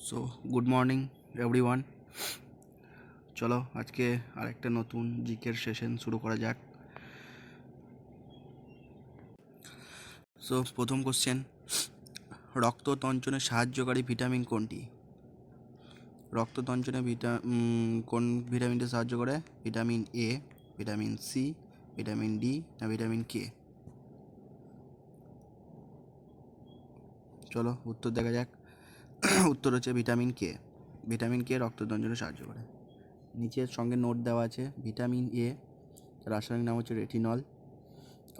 So good morning everyone. চলো আজকে আরেকটা নতুন জিকের সেশন শুরু করা যাক। সো প্রথম কোশ্চেন, রক্ত তঞ্চনে সাহায্যকারী ভিটামিন কোনটি? রক্ত তঞ্চনে কোন ভিটামিনটি সাহায্য করে? Vitamin A, vitamin C, vitamin D না ভিটামিন কে? চলো উত্তর দেখা যাক। উত্তর হচ্ছে ভিটামিন কে। ভিটামিন কে রক্ত তঞ্চনে সাহায্য করে। নিচের সঙ্গে নোট দেওয়া আছে। ভিটামিন এ রাসায়নিক নাম হচ্ছে রেটিনল।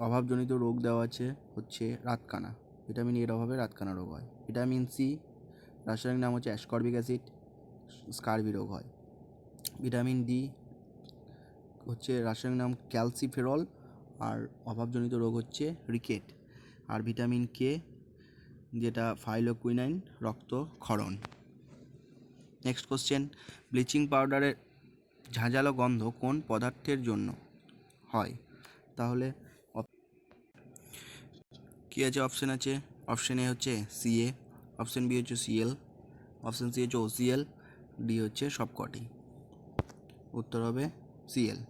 অভাবজনিত রোগ দেওয়া আছে হচ্ছে রাতকানা। ভিটামিন এর অভাবে রাতকানা রোগ হয়। ভিটামিন সি রাসায়নিক নাম হচ্ছে অ্যাসকর্বিক অ্যাসিড, স্কারবি রোগ হয়। ভিটামিন ডি হচ্ছে রাসায়নিক নাম ক্যালসিফেরল, আর অভাবজনিত রোগ হচ্ছে রিকেট। আর ভিটামিন কে যেটা ফাইলোকুইনাইন, রক্তক্ষরণ। নেক্সট কোশ্চেন, ব্লিচিং পাউডারের ঝাঁঝালো গন্ধ কোন পদার্থের জন্য হয়? তাহলে কী আছে? অপশান আছে। অপশান এ হচ্ছে সিএ, অপশান বি হচ্ছে সিএল, অপশান সি হচ্ছে ওসিএল, ডি হচ্ছে সবকটি। উত্তর হবে সিএল।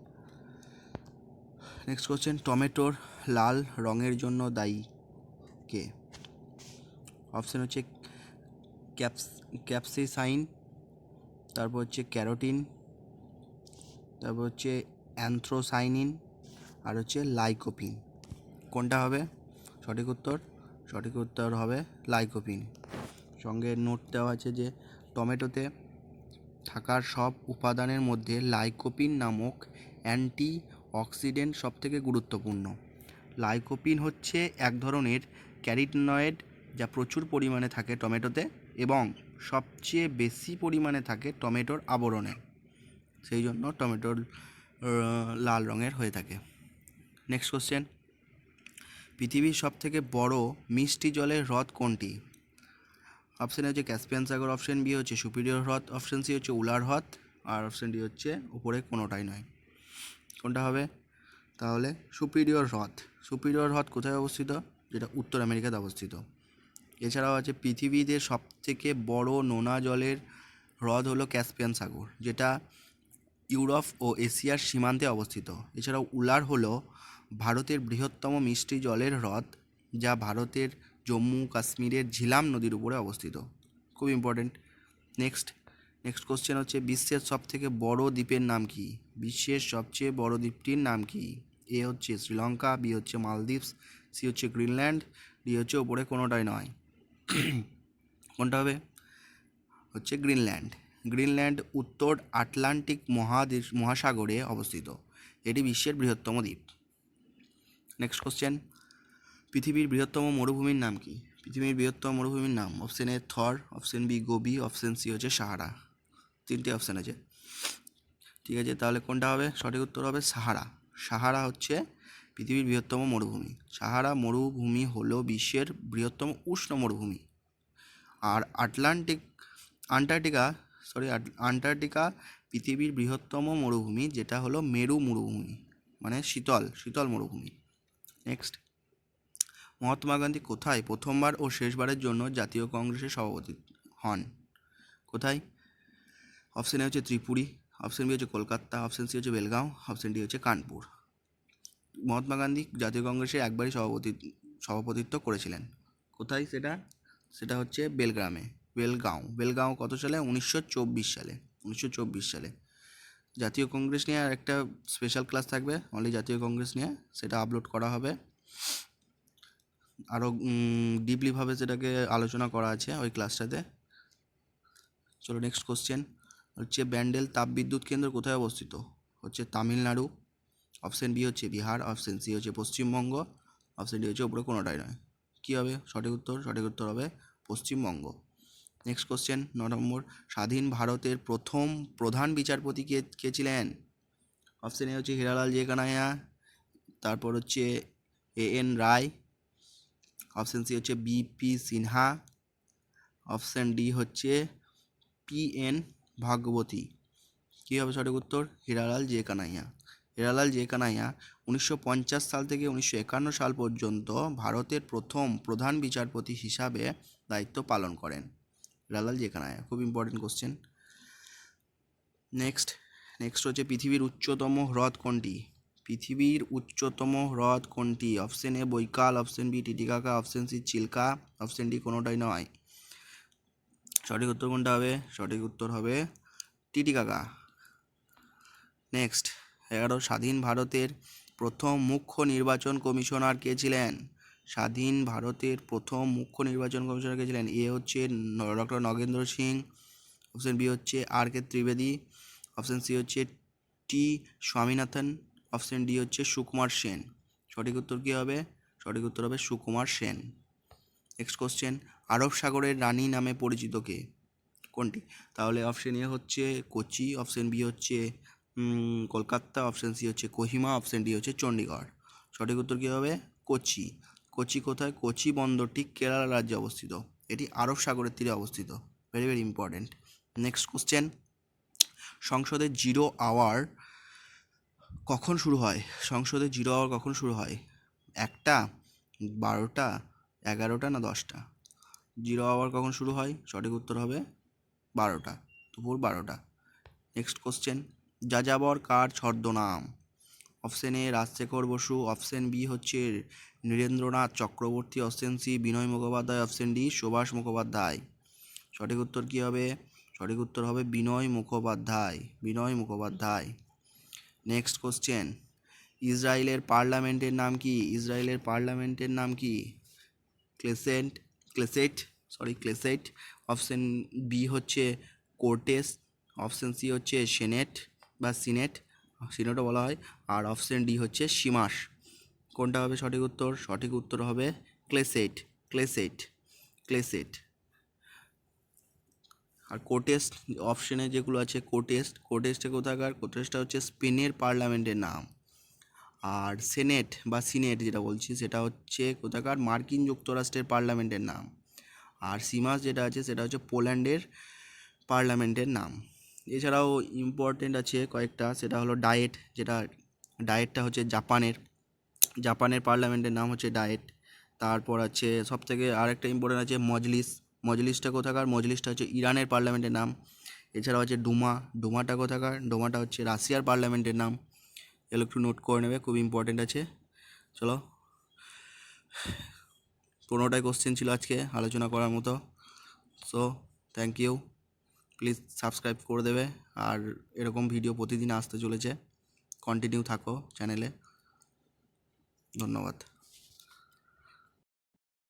নেক্সট কোশ্চেন, টমেটোর লাল রঙের জন্য দায়ী কে? অপশান হচ্ছে ক্যাপসিসাইন, তারপর হচ্ছে ক্যারোটিন, তারপর হচ্ছে অ্যানথ্রোসাইনিন, আর হচ্ছে লাইকোপিন। কোনটা হবে সঠিক উত্তর? সঠিক উত্তর হবে লাইকোপিন। সঙ্গে নোট দেওয়া আছে যে টমেটোতে থাকার সব উপাদানের মধ্যে লাইকোপিন নামক অ্যান্টি অক্সিডেন্ট সবথেকে গুরুত্বপূর্ণ। লাইকোপিন হচ্ছে এক ধরনের ক্যারোটিনয়েড যা প্রচুর পরিমাণে থাকে টমেটোতে এবং সবচেয়ে বেশি পরিমাণে থাকে টমেটোর আবরণে। সেই জন্য টমেটোর লাল রঙের হয়ে থাকে। নেক্সট কোশ্চেন, পৃথিবীর সবথেকে বড় মিষ্টি জলের হ্রদ কোনটি? অপশান হচ্ছে ক্যাসপিয়ান সাগর, অপশান বি হচ্ছে সুপিরিয়র হ্রদ, অপশান সি হচ্ছে উলার হ্রদ, আর অপশান ডি হচ্ছে উপরে কোনোটাই নয়। কোনটা হবে? তাহলে সুপিরিয়র হ্রদ। সুপিরিয়র হ্রদ কোথায় অবস্থিত? যেটা উত্তর আমেরিকাতে অবস্থিত। এছাড়াও আছে পৃথিবীতে সবথেকে বড় নোনা জলের হ্রদ হলো ক্যাসপিয়ান সাগর, যেটা ইউরোপ ও এশিয়ার সীমান্তে অবস্থিত। এছাড়াও উলার হলো ভারতের বৃহত্তম মিষ্টি জলের হ্রদ, যা ভারতের জম্মু কাশ্মীরের ঝিলাম নদীর উপরে অবস্থিত। খুব ইম্পর্টেন্ট। নেক্সট কোশ্চেন হচ্ছে, বিশ্বের সবথেকে বড় দ্বীপের নাম কি? বিশ্বের সবচেয়ে বড় দ্বীপটির নাম কি? এ হচ্ছে শ্রীলঙ্কা, বি হচ্ছে মালদ্বীপস, সি হচ্ছে গ্রিনল্যান্ড, ডি হচ্ছে ওপরে কোনোটাই নয়। কোনটা হবে? হচ্ছে গ্রিনল্যান্ড। গ্রিনল্যান্ড উত্তর আটলান্টিক মহাসাগরে অবস্থিত। এটি বিশ্বের বৃহত্তম দ্বীপ। নেক্সট কোশ্চেন, পৃথিবীর বৃহত্তম মরুভূমির নাম কি? পৃথিবীর বৃহত্তম মরুভূমির নাম option A Thar, option B Gobi, option C হচ্ছে সাহারা। তিনটে অপশান আছে। ঠিক আছে, তাহলে কোনটা হবে? সঠিক উত্তর হবে সাহারা। সাহারা হচ্ছে পৃথিবীর বৃহত্তম মরুভূমি। সাহারা মরুভূমি হলো বিশ্বের বৃহত্তম উষ্ণ মরুভূমি। আর আন্টার্কটিকা পৃথিবীর বৃহত্তম মরুভূমি, যেটা হলো মেরু মরুভূমি, মানে শীতল মরুভূমি। নেক্সট, মহাত্মা গান্ধী কোথায় প্রথমবার ও শেষবারের জন্য জাতীয় কংগ্রেসের সভাপতি হন? কোথায়? অপশান এ হচ্ছে ত্রিপুরী, অপশান বি হচ্ছে কলকাতা, অপশান সি হচ্ছে বেলগাঁও, অপশান ডি হচ্ছে কানপুর। মহাত্মা গান্ধী জাতীয় কংগ্রেসে একবারই সভাপতিত্ব করেছিলেন। কোথায় সেটা? সেটা হচ্ছে বেলগাঁও কত সালে? 1924 সালে। 1924 সালে। জাতীয় কংগ্রেস নিয়ে আর একটা স্পেশাল ক্লাস থাকবে, অনলি জাতীয় কংগ্রেস নিয়ে, সেটা আপলোড করা হবে। আরও ডিপলিভাবে সেটাকে আলোচনা করা আছে ওই ক্লাসটাতে। চলো নেক্সট কোশ্চেন হচ্ছে, ব্যান্ডেল তাপবিদ্যুৎ কেন্দ্র কোথায় অবস্থিত? হচ্ছে তামিলনাড়ু, অপশান বি হচ্ছে বিহার, অপশান সি হচ্ছে পশ্চিমবঙ্গ, অপশান ডি হচ্ছে উপরে কোনোটাই নয়। কী হবে সঠিক উত্তর? সঠিক উত্তর হবে পশ্চিমবঙ্গ। নেক্সট কোশ্চেন 9 নম্বর, স্বাধীন ভারতের প্রথম প্রধান বিচারপতি কে ছিলেন? অপশান এ হচ্ছে হীরালাল কানাইয়া, তারপর হচ্ছে এন রায়, অপশান সি হচ্ছে বিপি সিনহা, অপশান ডি হচ্ছে পিএন ভাগবতী। কী হবে সঠিক উত্তর? হীরালাল কানাইয়া। হীরালাল কানাইয়া 1950 সাল থেকে 1951 সাল পর্যন্ত ভারতের প্রথম প্রধান বিচারপতি হিসাবে দায়িত্ব পালন করেন। রালাল যেখানে আয়া, খুব ইম্পর্টেন্ট কোশ্চেন। নেক্সট হচ্ছে পৃথিবীর উচ্চতম হ্রদ কোনটি? পৃথিবীর উচ্চতম হ্রদ কোনটি? Option A Baikal, option B Titicaca, option C Chilka, option D কোনোটাই নয়। সঠিক উত্তর কোনটা হবে? সঠিক উত্তর হবে টিটিকাকা। নেক্সট 11, স্বাধীন ভারতের প্রথম মুখ্য নির্বাচন কমিশনার কে ছিলেন? স্বাধীন ভারতের প্রথম মুখ্য নির্বাচন কমিশনার কে ছিলেন? এ হচ্ছে doctor Nagendra Singh, option B হচ্ছে R K Trivedi, option C হচ্ছে টি স্বামীনাথন, অপশন ডি হচ্ছে সুকুমার সেন। সঠিক উত্তর কী হবে? সঠিক উত্তর হবে সুকুমার সেন। নেক্সট কোশ্চেন, আরব সাগরের রানী নামে পরিচিত কে? কোনটি? তাহলে অপশন এ হচ্ছে কোচি, অপশন বি হচ্ছে কলকাতা, অপশন সি হচ্ছে কোহিমা, অপশন ডি হচ্ছে চণ্ডীগড়। সঠিক উত্তর কী হবে? কোচি। কোচি কোথায়? কোচি বন্দরটি কেরালা রাজ্যে অবস্থিত, এটি আরব সাগরের তীরে অবস্থিত। Very very important. Next question, সংসদের জিরো আওয়ার কখন শুরু হয়? সংসদের জিরো আওয়ার কখন শুরু হয়? 1টা, 12টা, 11টা না 10টা? জিরো আওয়ার কখন শুরু হয়? সঠিক উত্তর হবে 12টা, দুপুর 12টা। নেক্সট কোশ্চেন, যাযাবর কার ছদ্মনাম? Option A Rajshekhar Basu, option B হচ্ছে Nirendranath Chakraborty, option C Binoy Mukhopadhyay, option D Subhash Mukhopadhyay. সঠিক উত্তর কী হবে? সঠিক উত্তর হবে বিনয় মুখোপাধ্যায়, বিনয় মুখোপাধ্যায়। নেক্সট কোশ্চেন, ইসরায়েলের পার্লামেন্টের নাম কি? ইসরায়েলের পার্লামেন্টের নাম কি? ক্লেসেট, অপশন বি হচ্ছে কোর্টেস, অপশন সি হচ্ছে সেনেট বা সিনেটও বলা হয়, আর অপশন ডি হচ্ছে সিমাস। কোনটা হবে সঠিক উত্তর? সঠিক উত্তর হবে ক্লেসেট। আর কোর্টেস্ট অপশনে যেগুলো আছে, কোর্টেস্টে কোথাকার? কোর্টেস্টটা হচ্ছে স্পেনের পার্লামেন্টের নাম। আর সিনেট যেটা বলছি সেটা হচ্ছে কোথাকার? মার্কিন যুক্তরাষ্ট্রের পার্লামেন্টের নাম। আর সিমাস যেটা আছে সেটা হচ্ছে পোল্যান্ডের পার্লামেন্টের নাম। এছাড়াও ইম্পর্টেন্ট আছে কয়েকটা, সেটা হলো ডায়েটটা হচ্ছে জাপানের পার্লামেন্টের নাম হচ্ছে ডায়েট। তারপর আছে সবথেকে আরেকটা ইম্পর্টেন্ট আছে মজলিসটা কোথাকার? মজলিসটা হচ্ছে ইরানের পার্লামেন্টের নাম। এছাড়াও আছে ডুমাটা কোথাকার? ডুমাটা হচ্ছে রাশিয়ার পার্লামেন্টের নাম। এগুলো একটু নোট করে নেবে, খুব ইম্পর্টেন্ট আছে। চলো, 15টাই কোশ্চেন ছিল আজকে আলোচনা করার মতো। So thank you, please subscribe করে দেবে। আর এরকম ভিডিও প্রতিদিন আসতে চলেছে, কন্টিনিউ থাকো চ্যানেলে। ধন্যবাদ।